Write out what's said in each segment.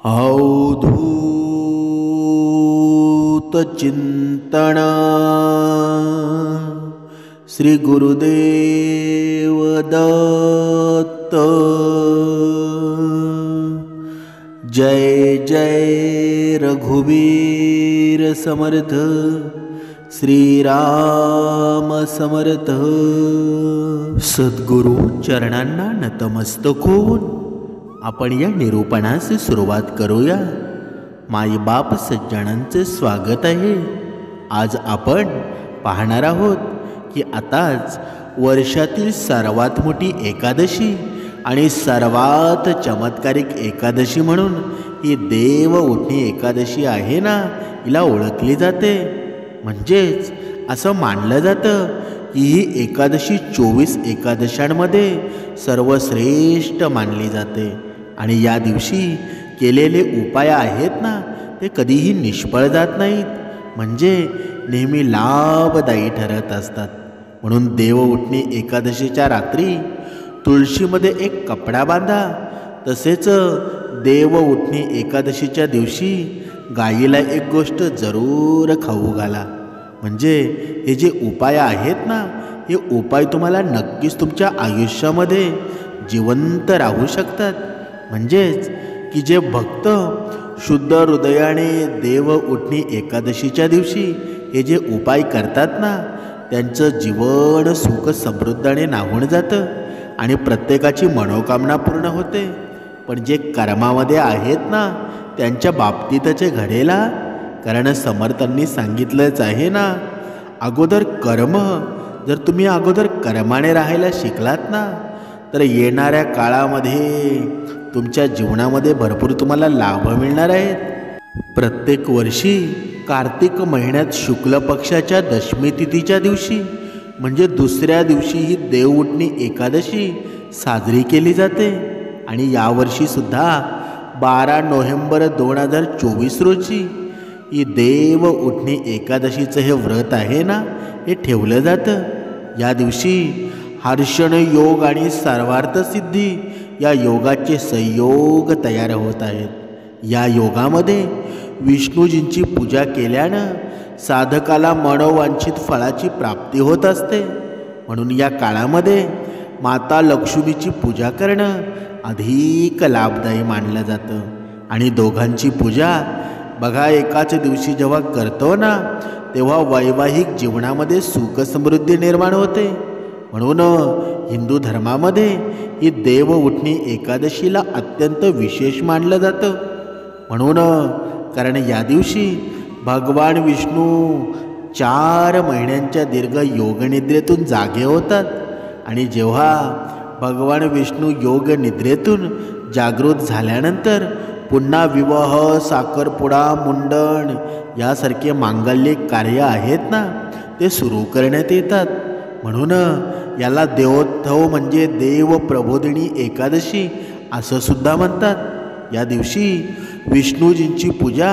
अवधूत चिंतन श्री गुरुदेव दत्त। जय जय रघुवीर समर्थ, श्री राम समर्थ। सद्गुरु चरणांना नतमस्तक होऊन आपण या निरूपणास सुरुवात करूया। मायबाप सज्जनांचे स्वागत आहे। आज आपण पाहणार आहोत की आताच वर्षातील सर्वात मोठी एकादशी आणि सर्वात चमत्कारिक एकादशी म्हणून ही देव उठणी एकादशी आहे ना, हिला ओळखली जाते। म्हणजेच असं मानलं जातं की ही एकादशी 24 एकादशांमध्ये सर्वश्रेष्ठ मानली जाते आणि या दिवशी केलेले उपाय आहेत ना, ते कधीही निष्फळ जात नाहीत, म्हणजे नेहमी लाभदायी ठरत असतात। म्हणून देव उठणी एकादशीच्या रात्री तुळशीमध्ये एक कपडा बांधा। तसेच देव उठणी एकादशीच्या दिवशी गायीला एक गोष्ट जरूर खाऊ घाला। म्हणजे हे जे उपाय आहेत ना, हे उपाय तुम्हाला नक्कीच तुमच्या आयुष्यामध्ये जिवंत राहू शकतात। म्हणजेच की जे भक्त शुद्ध हृदयाने देव उठणी एकादशीच्या दिवशी हे जे उपाय करतात ना, त्यांचं जीवन सुख समृद्धीने नाहून जातं आणि प्रत्येकाची मनोकामना पूर्ण होते। पण जे कर्मामध्ये आहेत ना, त्यांच्या बाबतीतचे घडेला, कारण समर्थांनी सांगितलंच आहे ना, अगोदर कर्म। जर तुम्ही अगोदर कर्माने राहायला शिकलात ना, तर येणाऱ्या काळामध्ये तुमच्या जीवनामध्ये भरपूर तुम्हाला लाभ मिळणार आहेत। प्रत्येक वर्षी कार्तिक महिन्यात शुक्ल पक्षाच्या दशमी तिथीच्या दिवशी म्हणजे दुसऱ्या दिवशी ही देव उठणी एकादशी साजरी केली जाते। आणि यावर्षी सुद्धा 12 नोव्हेंबर 2024 रोजी ही देव उठणी एकादशीचं हे व्रत आहे ना, हे ठेवलं जातं। या दिवशी हर्षण योग आणि सर्वार्थ सिद्धी या योगाचे संयोग तयार होत आहेत। या योगामध्ये विष्णूजींची पूजा केल्यानं साधकाला मनोवांछित फळाची प्राप्ती होत असते। म्हणून या काळामध्ये माता लक्ष्मीची पूजा करणं अधिक लाभदायी मानलं जातं। आणि दोघांची पूजा बघा एकाच दिवशी जेव्हा करतो ना, तेव्हा वैवाहिक जीवनामध्ये सुख समृद्धी निर्माण होते। म्हणून हिंदू धर्मामध्ये ही देव उठणी एकादशीला अत्यंत विशेष मानलं जातं। म्हणून कारण या दिवशी भगवान विष्णू 4 महिन्यांच्या दीर्घ योगनिद्रेतून जागे होतात आणि जेव्हा भगवान विष्णू योग निद्रेतून जागृत झाल्यानंतर पुन्हा विवाह, साखरपुडा, मुंडन यासारखे मांगलिक कार्य आहेत ना, ते सुरू करण्यात येतात। म्हणून याला देवोत्सव म्हणजे देव प्रबोधिनी एकादशी असं सुद्धा म्हणतात। या दिवशी विष्णूजींची पूजा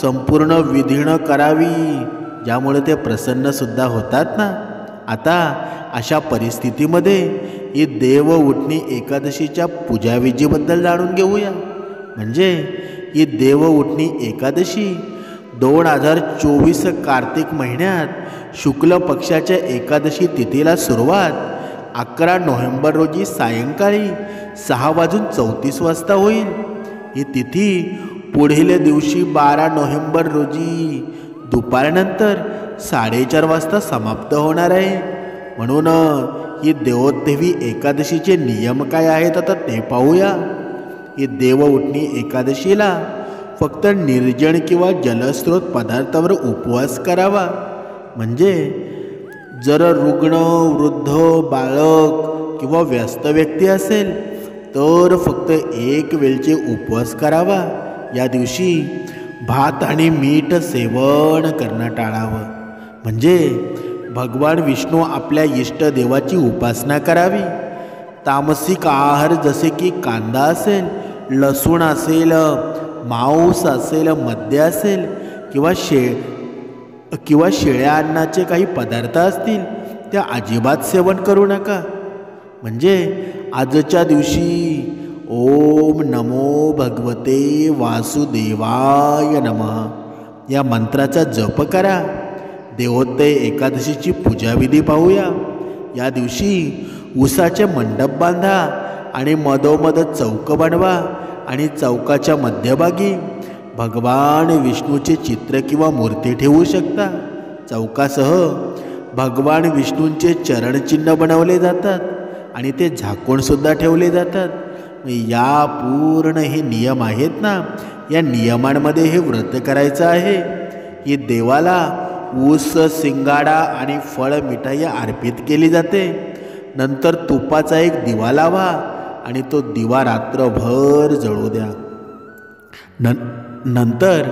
संपूर्ण विधीनं करावी, ज्यामुळे ते प्रसन्न सुद्धा होतात ना। आता अशा परिस्थितीमध्ये ही देव उठणी एकादशीच्या पूजाविधीबद्दल जाणून घेऊया। म्हणजे ही देव उठणी एकादशी 2024 कार्तिक महिन्यात शुक्ल पक्षाच्या एकादशी तिथीला सुरुवात 11 नोव्हेंबर रोजी सायंकाळी 6:34 होईल। ही तिथी पुढील दिवशी 12 नोव्हेंबर रोजी दुपारनंतर 4:30 वाजता समाप्त होणार आहे। म्हणून ही देवोत्सवी एकादशीचे नियम काय आहेत आता ते पाहूया। ही देव उठणी एकादशीला फक्त निर्जन किंवा जलस्रोत पदार्थावर उपवास करावा। म्हणजे जर रुग्ण, वृद्ध, बाळक किंवा व्यस्त व्यक्ती असेल तर फक्त एक वेळचे उपवास करावा। या दिवशी भात आणि मीठ सेवन करणं टाळावं। म्हणजे भगवान विष्णू आपल्या इष्टदेवाची उपासना करावी। तामसिक आहार जसे की कांदा असेल, लसूण असेल, मांस असेल, मद्य असेल किंवा शेळ्या अन्नाचे काही पदार्थ असतील त्या अजिबात सेवन करू नका। म्हणजे आजच्या दिवशी ओम नमो भगवते वासुदेवाय नमः या मंत्राचा जप करा। देवोत्तय एकादशीची पूजाविधी पाहूया। या दिवशी उसाचे मंडप बांधा आणि मधोमध चौक बनवा आणि चौकाच्या मध्यभागी भगवान विष्णूचे चित्र किंवा मूर्ती ठेवू शकता। चौकासह भगवान विष्णूंचे चरणचिन्ह बनवले जातात आणि ते झाकून सुद्धा ठेवले जातात। या पूर्ण हे नियम आहेत ना, या नियमांमध्ये हे व्रत करायचं आहे। ही देवाला ऊस, शिंगाडा आणि फळ मिठाई अर्पित केली जाते। नंतर तुपाचा एक दिवा लावा आणि तो दिवा रात्रभर जळू द्या। नंतर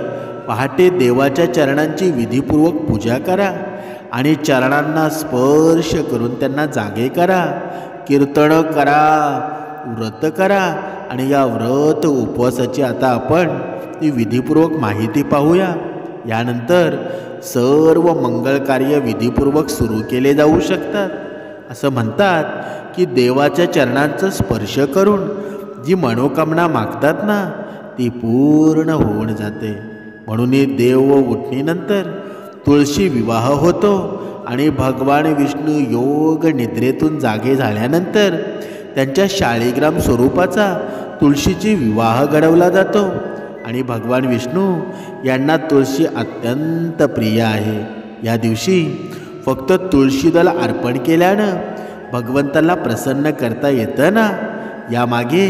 पहाटे देवाच्या चरणांची विधीपूर्वक पूजा करा आणि चरणांना स्पर्श करून त्यांना जागे करा। कीर्तन करा, व्रत करा आणि या व्रत उपवासाची आता आपण ती विधीपूर्वक माहिती पाहूया। यानंतर सर्व मंगल कार्य विधीपूर्वक सुरू केले जाऊ शकतात। असं म्हणतात की देवाच्या चरणांचा स्पर्श करून जी मनोकामना मागतात ना, ती पूर्ण होऊन जाते। म्हणून देव उठणीनंतर तुळशी विवाह होतो आणि भगवान विष्णू योग निद्रेतून जागे झाल्यानंतर त्यांच्या शाळीग्राम स्वरूपाचा तुळशीची विवाह घडवला जातो आणि भगवान विष्णू यांना तुळशी अत्यंत प्रिय आहे। या दिवशी फक्त तुळशीदल अर्पण केल्यानं भगवंताला प्रसन्न करता येतं ना। यामागे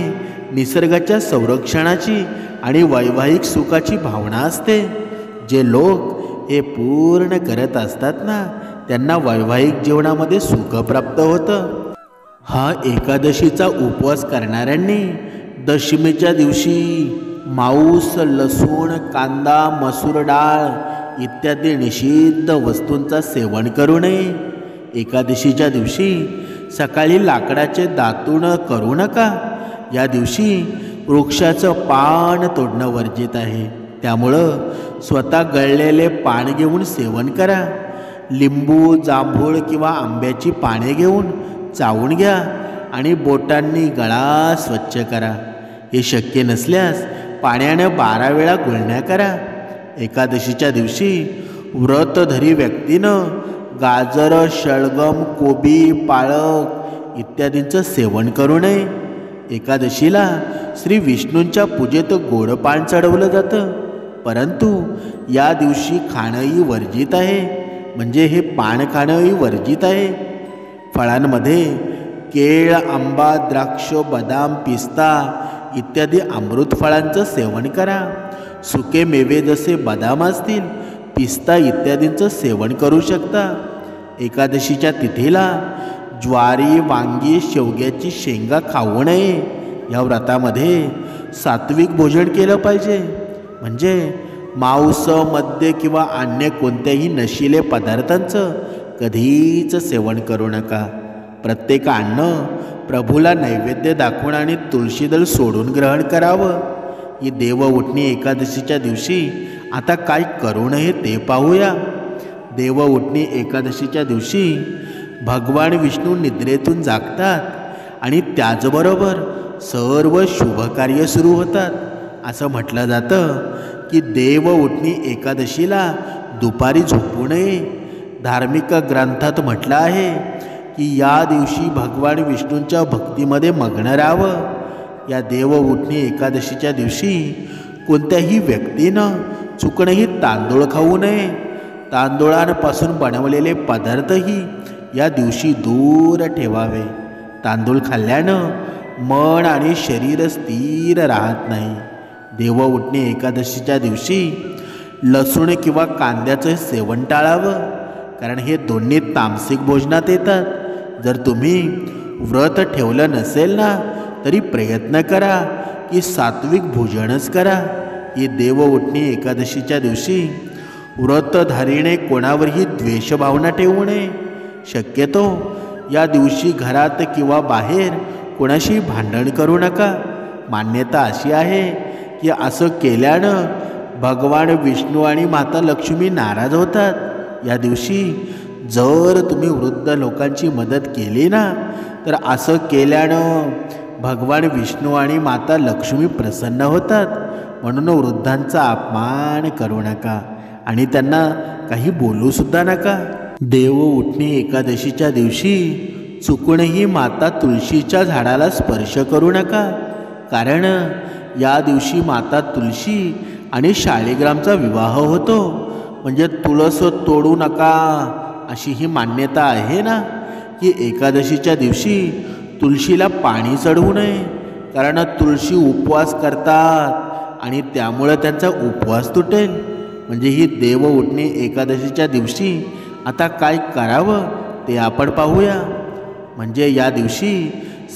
निसर्गाच्या संरक्षणाची आणि वैवाहिक सुखाची भावना असते। जे लोक हे पूर्ण करत असतात ना, त्यांना वैवाहिक जीवनामध्ये सुख प्राप्त होतं। हा एकादशीचा उपवास करणाऱ्यांनी दशमीच्या दिवशी मांस, लसूण, कांदा, मसूर डाळ इत्यादी निषिद्ध वस्तूंचा सेवन करू नये। एकादशीच्या दिवशी सकाळी लाकडाचे दातून करू नका। या दिवशी वृक्षाचं पान तोडणं वर्जित आहे। त्यामुळं स्वतः गळलेले पान घेऊन सेवन करा। लिंबू, जांभूळ किंवा आंब्याची पाने घेऊन चावून घ्या आणि बोटांनी गळा स्वच्छ करा। हे शक्य नसल्यास पाण्यानं 12 वेळा गुळण्या करा। एकादशीच्या दिवशी व्रतधरी व्यक्तीनं गाजर, शलगम, कोबी, पालक इत्यादींचं सेवन करू नये। एकादशीला श्री विष्णूंच्या पूजेत गोड पान चढवलं जातं, परंतु या दिवशी खाणंही वर्जित आहे। म्हणजे हे पान खाणंही वर्जित आहे। फळांमध्ये केळ, आंबा, द्राक्ष, बदाम, पिस्ता इत्यादी अमृत फळांचं सेवन करा। सुके मेवे जसे बदाम असतील, पिस्ता इत्यादींचं सेवन करू शकता। एकादशीच्या तिथीला ज्वारी, वांगी, शेवग्याची शेंगा खाऊ नये। या व्रतामध्ये सात्विक भोजन केलं पाहिजे। म्हणजे मांस, मद्य किंवा अन्य कोणत्याही नशिले पदार्थांचं कधीच सेवन करू नका। प्रत्येक अन्न प्रभूला नैवेद्य दाखवून आणि तुळशीदल सोडून ग्रहण करावं। ही देव उठणी एकादशीच्या दिवशी आता काय करू नये ते पाहूया। देव उठणी एकादशीच्या दिवशी भगवान विष्णू निद्रेतून जागतात आणि त्याचबरोबर सर्व शुभकार्य सुरू होतात। असं म्हटलं जातं की देव उठणी एकादशीला दुपारी झोपू नये। धार्मिक ग्रंथात म्हटलं आहे की या दिवशी भगवान विष्णूंच्या भक्तीमध्ये मग्न राहावं। या देव उठणी एकादशीच्या दिवशी कोणत्याही व्यक्तीनं चुकणंही तांदूळ खाऊ नये। तांदूळांपासून बनवलेले पदार्थही या दिवशी दूर ठेवावे। तांदूळ खाल्ल्यानं मन आणि शरीर स्थिर राहत नाही। देव उठणी एकादशीच्या दिवशी लसूण किंवा कांद्याचं सेवन टाळावं, कारण हे दोन्ही तामसिक भोजनात येतात। जर तुम्ही व्रत ठेवलं नसेल ना, तरी प्रयत्न करा की सात्विक भोजनच करा। ही देव उठणी एकादशीच्या दिवशी व्रतधारीने कोणावरही द्वेषभावना ठेवू नये। शक्यतो या दिवशी घरात किंवा बाहेर कोणाशी भांडण करू नका। मान्यता अशी आहे की असं केल्यानं भगवान विष्णू आणि माता लक्ष्मी नाराज होतात। या दिवशी जर तुम्ही वृद्ध लोकांची मदत केली ना, तर असं केल्यानं भगवान विष्णू आणि माता लक्ष्मी प्रसन्न होतात. म्हणून वृद्धांचा अपमान करू नका आणि त्यांना काही बोलूसुद्धा नका. देव उठणी एकादशीच्या दिवशी चुकूनही माता तुळशीच्या झाडाला स्पर्श करू नका. कारण या दिवशी माता तुळशी आणि शाळीग्रामचा विवाह होतो. म्हणजे तुळस तोडू नका अशी ही मान्यता आहे ना, की एकादशीच्या दिवशी तुळशीला पाणी चढवू नये. कारण तुळशी उपवास करतात आणि त्यामुळं त्यांचा उपवास तुटेल. म्हणजे ही देव उठणी एकादशीच्या दिवशी आता काय करावं ते आपण पाहूया. म्हणजे या दिवशी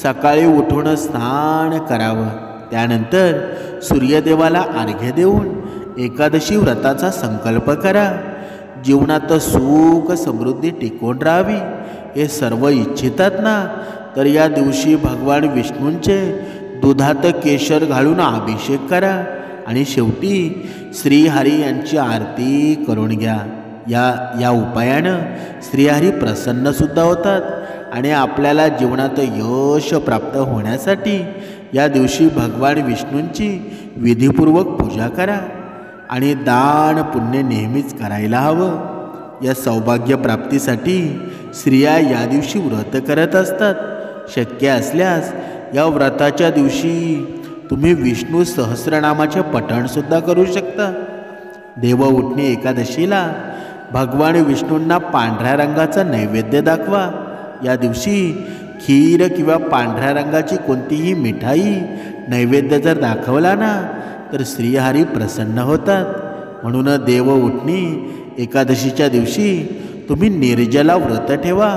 सकाळी उठून स्नान करावं. त्यानंतर सूर्यदेवाला अर्घ्य देऊन एकादशी व्रताचा संकल्प करा. जीवनात सुख समृद्धी टिकून राहावी हे सर्व इच्छितात ना, तर या दिवशी भगवान विष्णूंचे दुधात केशर घालून अभिषेक करा आणि शेवटी श्रीहरी यांची आरती करून घ्या. या उपायानं श्रीहरी प्रसन्नसुद्धा होतात आणि आपल्याला जीवनात यश प्राप्त होण्यासाठी या दिवशी भगवान विष्णूंची विधीपूर्वक पूजा करा आणि दान पुण्य नेहमीच करायला हवं. या सौभाग्य प्राप्तीसाठी स्त्रिया या दिवशी व्रत करत असतात. शक्य असल्यास या व्रताच्या दिवशी तुम्ही विष्णू सहस्रनामाचे पठणसुद्धा करू शकता. देव उठणी एकादशीला भगवान विष्णूंना पांढऱ्या रंगाचा नैवेद्य दाखवा. या दिवशी खीर किंवा पांढऱ्या रंगाची कोणतीही मिठाई नैवेद्य जर दाखवला ना, तर श्रीहरी प्रसन्न होतात. म्हणून देव उठणी एकादशीच्या दिवशी तुम्ही निर्जला व्रत ठेवा.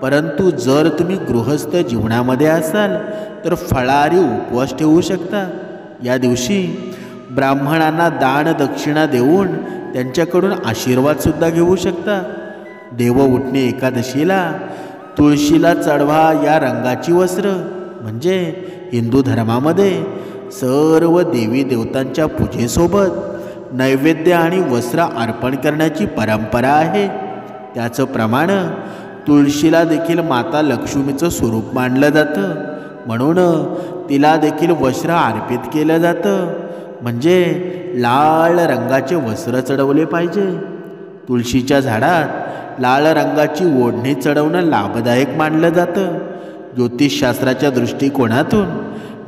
परंतु जर तुम्ही गृहस्थ जीवनामध्ये असाल तर फळाहारी उपवास ठेवू शकता. या दिवशी ब्राह्मणांना दान दक्षिणा देऊन त्यांच्याकडून आशीर्वादसुद्धा घेऊ शकता. देव उठणी एकादशीला तुळशीला चढवा या रंगाची वस्त्र. म्हणजे हिंदू धर्मामध्ये सर्व देवी देवतांच्या पूजेसोबत नैवेद्य आणि वस्त्र अर्पण करण्याची परंपरा आहे. त्याचप्रमाणे तुळशीला देखील माता लक्ष्मीचं स्वरूप मानलं जातं. म्हणून तिला देखील वस्त्र अर्पित केलं जातं. म्हणजे लाल रंगाचे वस्त्र चढवले पाहिजे. तुळशीच्या झाडात लाल रंगाची ओढणी चढवणं लाभदायक मानलं जातं. ज्योतिषशास्त्राच्या दृष्टिकोनातून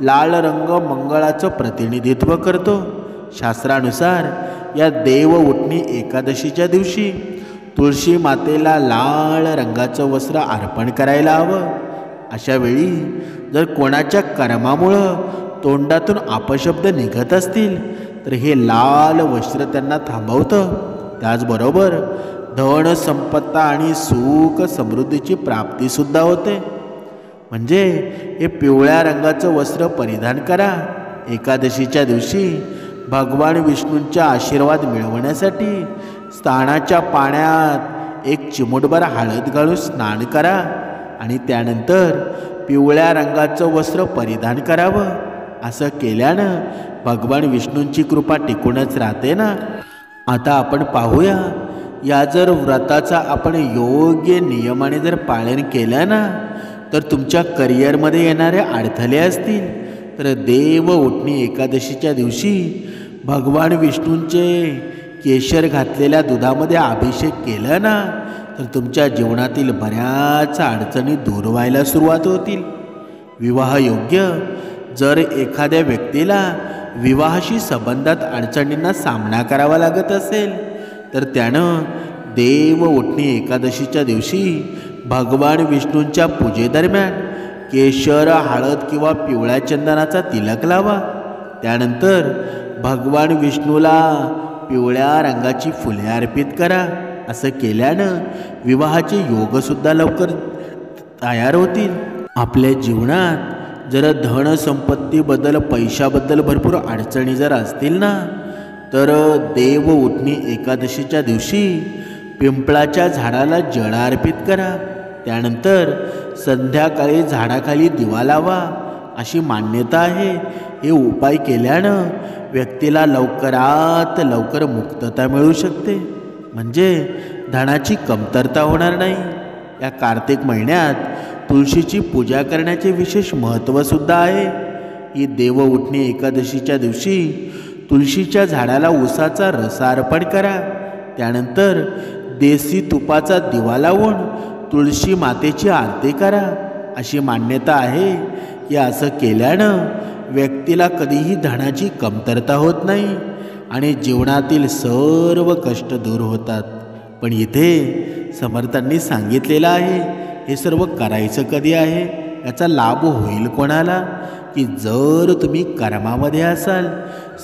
लाल रंग मंगळाचं प्रतिनिधित्व करतो. शास्त्रानुसार या देव उठणी एकादशीच्या दिवशी तुळशी मातेला लाल रंगाचं वस्त्र अर्पण करायला हवं. अशा वेळी जर कोणाच्या कर्मामुळं तोंडातून अपशब्द निघत असतील तर हे लाल वस्त्र त्यांना थांबवतं. त्याचबरोबर धन संपत्ता आणि सुख समृद्धीची प्राप्तीसुद्धा होते. म्हणजे हे पिवळ्या रंगाचं वस्त्र परिधान करा. एकादशीच्या दिवशी भगवान विष्णूंचा आशीर्वाद मिळवण्यासाठी स्नानाच्या पाण्यात एक चिमूटभर हळद घालून स्नान करा आणि त्यानंतर पिवळ्या रंगाचं वस्त्र परिधान करावं. असं केल्यानं भगवान विष्णूंची कृपा टिकूनच राहते ना. आता आपण पाहूया, या जर व्रताचा आपण योग्य नियमाने जर पालन केलं ना, तर तुमच्या करिअरमध्ये येणारे अडथळे असतील तर देव उठणी एकादशीच्या दिवशी भगवान विष्णूंचे केशर घातलेल्या दुधामध्ये अभिषेक केलं ना, तर तुमच्या जीवनातील बऱ्याच अडचणी दूर व्हायला सुरुवात होतील. विवाहयोग्य जर एखाद्या व्यक्तीला विवाहाशी संबंधात अडचणींना सामना करावा लागत असेल तर त्यानं देव उठणी एकादशीच्या दिवशी भगवान विष्णूंच्या पूजेदरम्यान केशर, हळद किंवा पिवळ्या चंदनाचा तिलक लावा. त्यानंतर भगवान विष्णूला पिवळ्या रंगाची फुले अर्पित करा. असं केल्यानं विवाहाचे योगसुद्धा लवकर तयार होतील. आपल्या जीवनात जर धन संपत्तीबद्दल पैशाबद्दल भरपूर अडचणी जर असतील ना, तर देव उठणी एकादशीच्या दिवशी पिंपळाच्या झाडाला जळ अर्पित करा. त्यानंतर संध्याकाळी झाडाखाली दिवा लावा अशी मान्यता आहे. हे उपाय केल्यानं व्यक्तीला लवकरात लवकर मुक्तता मिळू शकते. म्हणजे धनाची कमतरता होणार नाही. या कार्तिक महिन्यात तुळशीची पूजा करण्याचे विशेष महत्त्वसुद्धा आहे. ही देव उठणी एकादशीच्या दिवशी तुळशीच्या झाडाला उसाचा रस अर्पण करा. त्यानंतर देसी तुपाचा दिवा लावून तुळशी मातेची आरती करा. अशी मान्यता आहे की असं केल्यानं व्यक्तीला कधीही धनाची कमतरता होत नाही आणि जीवनातील सर्व कष्ट दूर होतात. पण इथे समर्थांनी सांगितलेलं आहे, हे सर्व करायचं कधी आहे, याचा लाभ होईल कोणाला, की जर तुम्ही कर्मामध्ये असाल,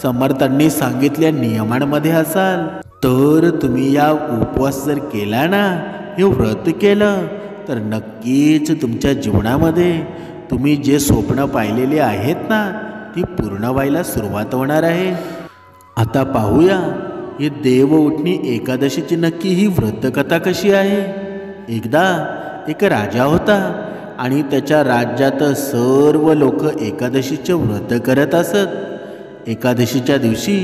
समर्थांनी सांगितलेल्या नियमांमध्ये असाल, तर तुम्ही या उपवास जर केला ना, हे व्रत केलं, तर नक्कीच तुमच्या जीवनामध्ये तुम्ही जे स्वप्न पाहिलेले आहेत ना, ती पूर्ण व्हायला सुरुवात होणार आहे. आता पाहूया ही देव उठणी एकादशीची नक्की ही व्रतकथा कशी आहे. एकदा एक राजा होता आणि त्याच्या राज्यात सर्व लोक एकादशीचे व्रत करत असत. एकादशीच्या दिवशी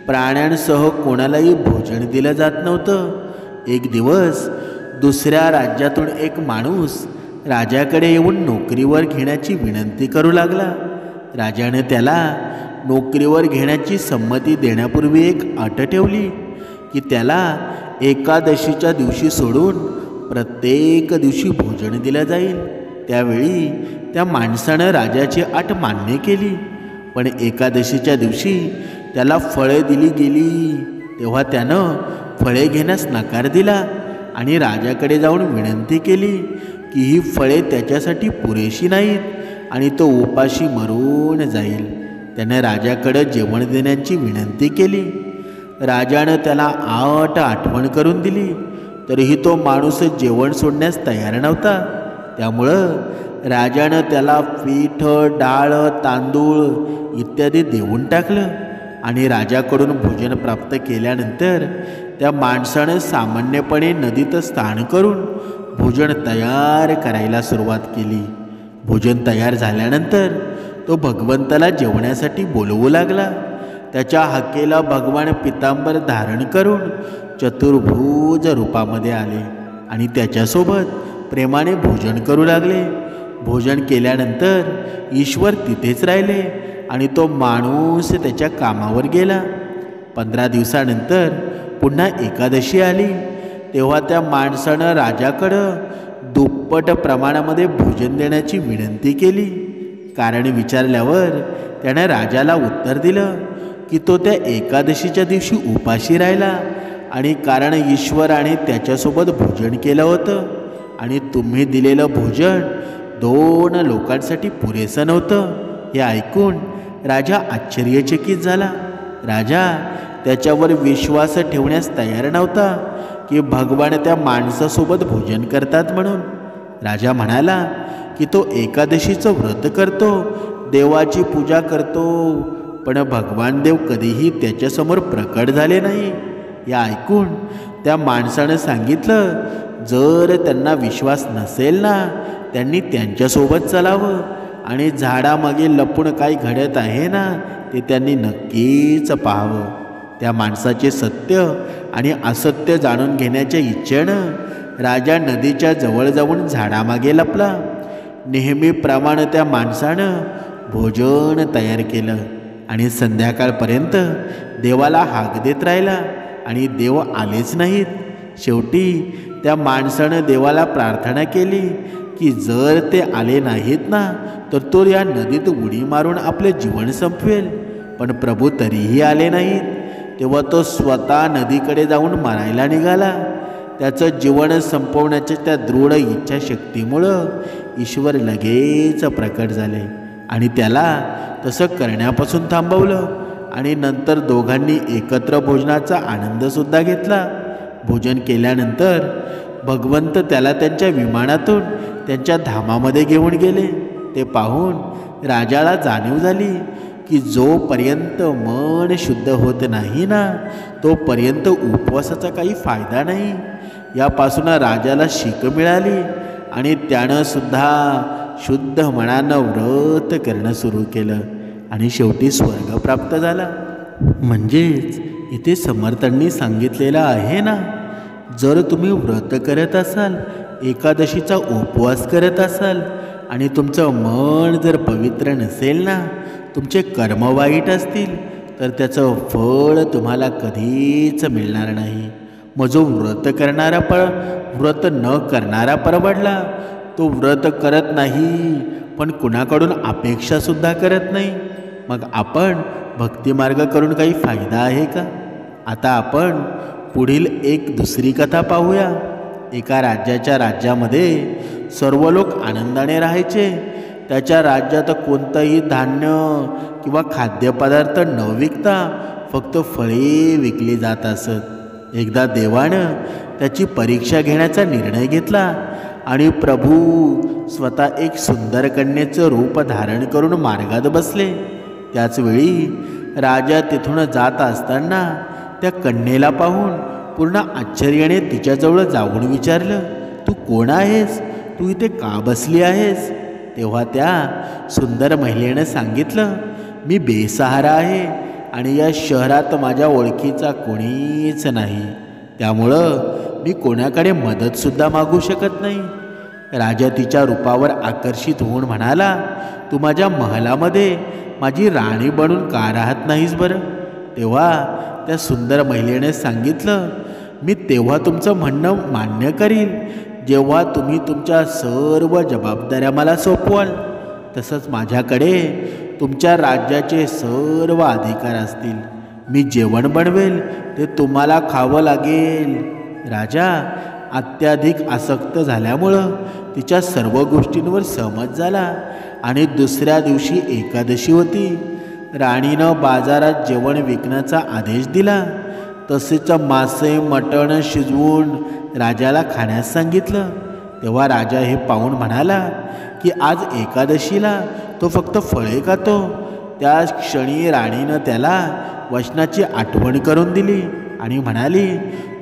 प्राण्यांसह कोणालाही भोजन दिलं जात नव्हतं. एक दिवस दुसऱ्या राज्यातून एक माणूस राजाकडे येऊन नोकरीवर घेण्याची विनंती करू लागला. राजाने त्याला नोकरीवर घेण्याची संमती देण्यापूर्वी एक अट ठेवली की त्याला एकादशीच्या दिवशी सोडून प्रत्येक दिवशी भोजन दिलं जाईल. त्यावेळी त्या माणसानं राजाची अट मान्य केली. पण एकादशीच्या दिवशी त्याला फळे दिली गेली तेव्हा त्यानं फळे घेण्यास नकार दिला आणि राजाकडे जाऊन विनंती केली की ही फळे त्याच्यासाठी पुरेशी नाहीत आणि तो उपाशी मरून जाईल. त्याने राजाकडे जेवण देण्याची विनंती केली. राजानं त्याला आठवण करून दिली, तरीही तो माणूस जेवण सोडण्यास तयार नव्हता. त्यामुळं राजानं त्याला पीठ, डाळ, तांदूळ इत्यादी देऊन टाकलं आणि राजाकडून भोजन प्राप्त केल्यानंतर त्या माणसानं सामान्यपणे नदीत स्नान करून भोजन तयार करायला सुरुवात केली. भोजन तयार झाल्यानंतर तो भगवंताला जेवण्यासाठी बोलवू लागला. त्याच्या हाकेला भगवान पितांबर धारण करून चतुर्भुज रूपामध्ये आले आणि त्याच्यासोबत प्रेमाने भोजन करू लागले. भोजन केल्यानंतर ईश्वर तिथेच राहिले आणि तो माणूस त्याच्या कामावर गेला. 15 दिवसानंतर पुन्हा एकादशी आली. तेव्हा त्या माणसानं राजाकडं दुप्पट प्रमाणामध्ये भोजन देण्याची विनंती केली. कारण विचारल्यावर त्याने राजाला उत्तर दिलं की तो त्या एकादशीच्या दिवशी उपाशी राहिला आणि कारण ईश्वराने त्याच्यासोबत भोजन केलं होतं आणि तुम्ही दिलेलं भोजन 2 लोकांसाठी पुरेसं नव्हतं. हे ऐकून राजा आश्चर्यचकित झाला. राजा त्याच्यावर विश्वास ठेवण्यास तयार नव्हता की भगवान त्या माणसासोबत भोजन करतात म्हणून. राजा म्हणाला की तो एकादशीचं व्रत करतो, देवाची पूजा करतो, पण भगवान देव कधीही त्याच्यासमोर प्रकट झाले नाही. या ऐकून त्या माणसानं सांगितलं, जर त्यांना विश्वास नसेल ना, त्यांनी त्यांच्यासोबत चालावं आणि झाडामागे लपून काय घडत आहे ना, ते त्यांनी नक्कीच पाहावं. त्या माणसाचे सत्य आणि असत्य जाणून घेण्याच्या इच्छेनं राजा नदीच्या जवळ जाऊन झाडामागे लपला. नेहमीप्रमाणे त्या माणसानं भोजन तयार केलं आणि संध्याकाळपर्यंत देवाला हाक देत राहिला आणि देव आलेच नाहीत. शेवटी त्या माणसानं देवाला प्रार्थना केली की जर ते आले नाहीत ना, तर तो या नदीत उडी मारून आपले जीवन संपवेल. पण प्रभू तरीही आले नाहीत. तेव्हा तो स्वतः नदीकडे जाऊन मरायला निघाला. त्याचं जीवन संपवण्याच्या त्या दृढ इच्छाशक्तीमुळं ईश्वर लगेच प्रकट झाले आणि त्याला तसं करण्यापासून थांबवलं आणि नंतर दोघांनी एकत्र भोजनाचा आनंदसुद्धा घेतला. भोजन केल्यानंतर भगवंत त्याला त्यांच्या विमानातून त्यांच्या धामामध्ये घेऊन गेले. ते पाहून राजाला जाणीव झाली की जोपर्यंत मन शुद्ध होत नाही ना, तोपर्यंत उपवासाचा काही फायदा नाही. यापासून राजाला शिक मिळाली आणि त्यानं सुद्धा शुद्ध मनानं व्रत करणं सुरू केलं आणि शेवटी स्वर्ग प्राप्त झाला. म्हणजेच इथे समर्थांनी सांगितलेलं आहे ना, जर तुम्ही व्रत करत असाल एकादशीचा उपवास करत असाल आणि तुमचं मन जर पवित्र नसेल ना, तुमचे कर्म वाईट असतील, तर त्याचं फळ तुम्हाला कधीच मिळणार नाही. मग जो व्रत न करणारा परवडला, तो व्रत करत नाही पण कुणाकडून अपेक्षासुद्धा करत नाही. मग आपण भक्तिमार्ग करून काही फायदा आहे का? आता आपण पुढील एक दुसरी कथा पाहूया. एका राज्यामध्ये सर्व लोक आनंदाने राहायचे. त्याच्या राज्यात कोणतंही धान्य किंवा खाद्यपदार्थ न विकता फक्त फळे विकली जात असत. एकदा देवानं त्याची परीक्षा घेण्याचा निर्णय घेतला आणि प्रभू स्वतः एक सुंदर कन्येचं रूप धारण करून मार्गात बसले. त्याचवेळी राजा तिथून जात असताना त्या कन्येला पाहून पूर्ण आश्चर्याने तिच्याजवळ जाऊन विचारलं, तू कोण आहेस? तू इथे का बसली आहेस? तेव्हा त्या सुंदर महिलेनं सांगितलं, मी बेसहारा आहे आणि या शहरात माझ्या ओळखीचा कोणीच नाही, त्यामुळं मी कोणाकडे मदतसुद्धा मागू शकत नाही. राजा तिच्या रूपावर आकर्षित होऊन म्हणाला, तू माझ्या महलामध्ये माझी राणी बनून का राहत नाहीस बरं? तेव्हा त्या सुंदर महिलेने सांगितलं, मी तेव्हा तुमचं म्हणणं मान्य करील जेव्हा तुम्ही तुमच्या सर्व जबाबदाऱ्या मला सोपवाल. तसंच माझ्याकडे तुमच्या राज्याचे सर्व अधिकार असतील. मी जेवण बनवेल ते तुम्हाला खावं लागेल. राजा अत्याधिक आसक्त झाल्यामुळं तिच्या सर्व गोष्टींवर सहमत झाला आणि दुसऱ्या दिवशी एकादशी होती. राणीनं बाजारात जेवण विकण्याचा आदेश दिला. तसेच मासे मटण शिजवून राजाला खाण्यास सांगितलं. तेव्हा राजा हे पाहून म्हणाला की आज एकादशीला तो फक्त फळे खातो. त्या क्षणी राणीनं त्याला वचनाची आठवण करून दिली आणि म्हणाली,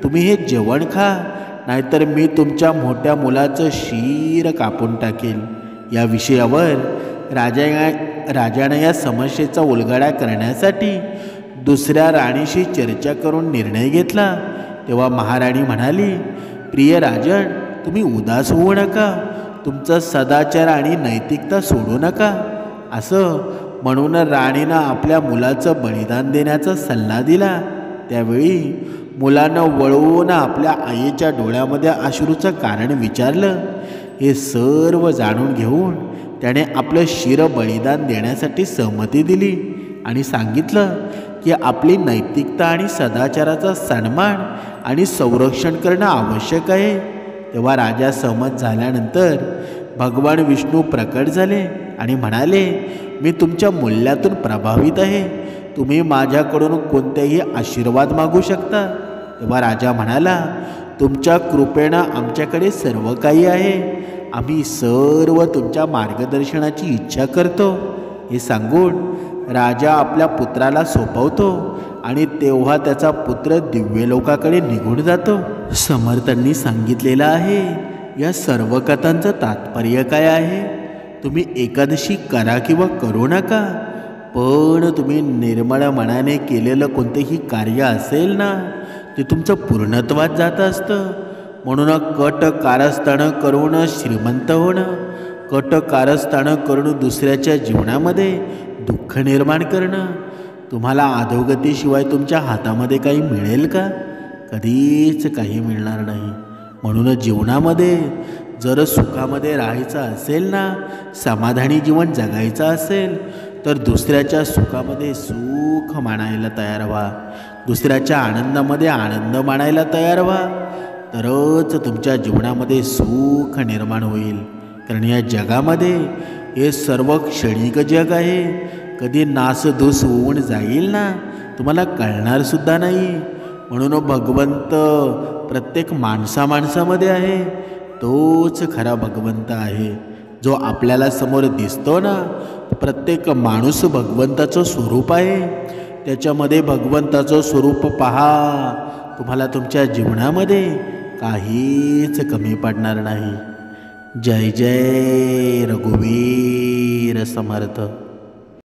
तुम्ही हे जेवण खा, नाहीतर मी तुमच्या मोठ्या मुलाचं शीर कापून टाकेल. या विषयावर राजाने या समस्येचा उलगडा करण्यासाठी दुसऱ्या राणीशी चर्चा करून निर्णय घेतला. तेव्हा महाराणी म्हणाली, प्रिय राजन, तुम्ही उदास होऊ नका, तुमचा सदाचार आणि नैतिकता सोडू नका. असं म्हणून राणीनं आपल्या मुलाचं बलिदान देण्याचा सल्ला दिला. त्यावेळी मुलानं वळवून आपल्या आईच्या डोळ्यामध्ये अश्रूचं कारण विचारलं. हे सर्व जाणून घेऊन त्याने आपलं शिर बलिदान देण्यासाठी सहमती दिली आणि सांगितलं की आपली नैतिकता आणि सदाचाराचा सन्मान आणि संरक्षण करणं आवश्यक आहे. तेव्हा राजा सहमत झाल्यानंतर भगवान विष्णू प्रकट झाले आणि म्हणाले, मी तुमच्या मूल्यातून प्रभावित आहे, तुम्ही माझ्याकडून कोणतेही आशीर्वाद मागू शकता. तेव्हा राजा म्हणाला, तुमच्या कृपेनं आमच्याकडे सर्व काही आहे, आम्ही सर्व तुमच्या मार्गदर्शनाची इच्छा करतो. हे सांगून राजा आपल्या पुत्राला सोपवतो आणि तेव्हा त्याचा पुत्र दिव्यलोकाकडे निघून जातो. समर्थांनी सांगितलेलं आहे, या सर्व कथांचं तात्पर्य काय आहे? तुम्ही एकादशी करा किंवा करू नका, पण तुम्ही निर्मळ मनाने केलेलं कोणतेही कार्य असेल ना, ते तुमचं पूर्णत्वात जात असतं. म्हणून कट कारस्थानं करून श्रीमंत होणं, कट कारस्थानं करून दुसऱ्याच्या जीवनामध्ये दुःख निर्माण करणं, तुम्हाला अधोगतीशिवाय तुमच्या हातामध्ये काही मिळेल का? कधीच काही मिळणार नाही. म्हणून जीवनामध्ये जर सुखामध्ये राहायचं असेल ना, समाधानी जीवन जगायचं असेल, तर दुसऱ्याच्या सुखामध्ये सुख मानायला तयार व्हा, दुसऱ्याच्या आनंदामध्ये आनंद मानायला तयार व्हा, तरच तुमच्या जीवनामध्ये सुख निर्माण होईल. कारण या जगामध्ये हे सर्व क्षणिक जग आहे. कधी नासधूस होऊन जाईल ना, तुम्हाला कळणारसुद्धा नाही. म्हणून भगवंत प्रत्येक माणसामध्ये आहे. तोच खरा भगवंत आहे. जो आपल्याला समोर दिसतो ना, प्रत्येक माणूस भगवंताचं स्वरूप आहे. त्याच्यामध्ये भगवंताचं स्वरूप पहा, तुम्हाला तुमच्या जीवनामध्ये काहीच कमी पडणार नाही. जय जय रघुवीर समर्थ.